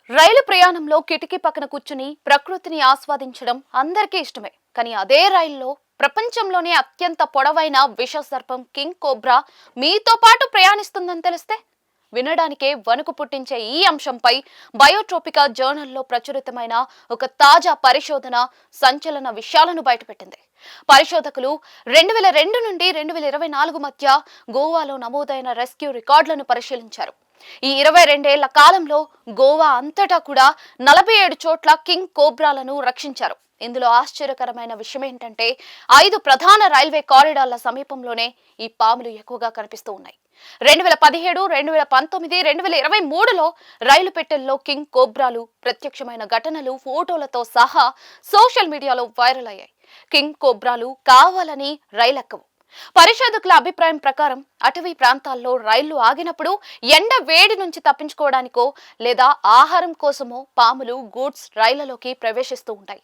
రైలు ప్రయాణంలో కిటికీ పక్కన కూర్చుని ప్రకృతిని ఆస్వాదించడం అందరికీ ఇష్టమే. కానీ అదే రైల్లో ప్రపంచంలోనే అత్యంత పొడవైన విష సర్పం కింగ్ కోబ్రా మీతో పాటు ప్రయాణిస్తుందని తెలిస్తే వినడానికే వణుకు పుట్టించే ఈ అంశంపై బయోట్రోపికా జర్నల్లో ప్రచురితమైన ఒక తాజా పరిశోధన సంచలన విషయాలను బయటపెట్టింది. పరిశోధకులు 2002 నుండి 2024 మధ్య గోవాలో నమోదైన రెస్క్యూ రికార్డులను పరిశీలించారు. ఈ 22 ఏళ్ల కాలంలో గోవా అంతటా కూడా 47 చోట్ల కింగ్ కోబ్రాలను రక్షించారు. ఇందులో ఆశ్చర్యకరమైన విషయం ఏంటంటే 5 ప్రధాన రైల్వే కారిడార్ల సమీపంలోనే ఈ పాములు ఎక్కువగా కనిపిస్తూ ఉన్నాయి. 2017, 2019, 2023లో రైలు పెట్టెల్లో కింగ్ కోబ్రాలు ప్రత్యక్షమైన ఘటనలు ఫోటోలతో సహా సోషల్ మీడియాలో వైరల్ అయ్యాయి. కింగ్ కోబ్రాలు కావాలని రైలెక్కవు. పరిశోధకుల అభిప్రాయం ప్రకారం అటవీ ప్రాంతాల్లో రైళ్లు ఆగినప్పుడు ఎండ వేడి నుంచి తప్పించుకోవడానికో లేదా ఆహారం కోసమో పాములు గూడ్స్ రైళ్లలోకి ప్రవేశిస్తూ ఉంటాయి.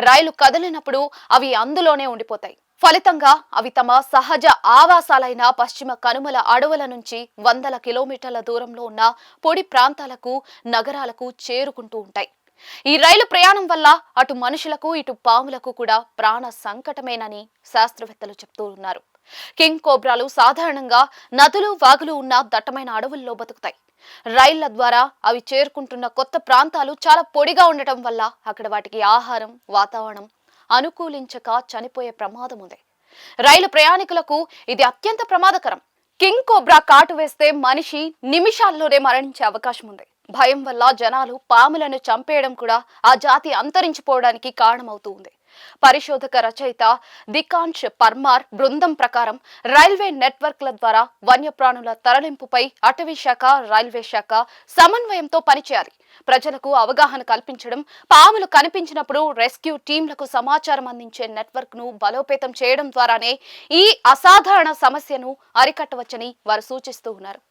రైలు కదిలినప్పుడు అవి అందులోనే ఉండిపోతాయి. ఫలితంగా అవి తమ సహజ ఆవాసాలైన పశ్చిమ కనుమల అడవుల నుంచి వందల కిలోమీటర్ల దూరంలో ఉన్న పొడి ప్రాంతాలకు నగరాలకు చేరుకుంటూ ఉంటాయి. ఈ రైలు ప్రయాణం వల్ల అటు మనుషులకు ఇటు పాములకు కూడా ప్రాణ సంకటమేనని శాస్త్రవేత్తలు చెప్తూ ఉన్నారు. కింగ్ కోబ్రాలు సాధారణంగా నదులు వాగులు ఉన్న దట్టమైన అడవుల్లో బతుకుతాయి. రైళ్ల ద్వారా అవి చేరుకుంటున్న కొత్త ప్రాంతాలు చాలా పొడిగా ఉండటం వల్ల అక్కడ వాటికి ఆహారం వాతావరణం అనుకూలించక చనిపోయే ప్రమాదం ఉంది. రైలు ప్రయాణికులకు ఇది అత్యంత ప్రమాదకరం. కింగ్ కోబ్రా కాటు వేస్తే మనిషి నిమిషాల్లోనే మరణించే అవకాశం ఉంది. భయం వల్ల జనాలు పాములను చంపేయడం కూడా ఆ జాతి అంతరించిపోవడానికి కారణమవుతూ ఉంది. పరిశోధక రచయిత దికాంష్ పర్మార్ బృందం ప్రకారం రైల్వే నెట్వర్క్ల ద్వారా వన్యప్రాణుల తరలింపుపై అటవీ శాఖ, రైల్వే శాఖ సమన్వయంతో పనిచేయాలి. ప్రజలకు అవగాహన కల్పించడం, పాములు కనిపించినప్పుడు రెస్క్యూ టీంలకు సమాచారం అందించే నెట్వర్క్ ను బలోపేతం చేయడం ద్వారానే ఈ అసాధారణ సమస్యను అరికట్టవచ్చని వారు సూచిస్తూ ఉన్నారు.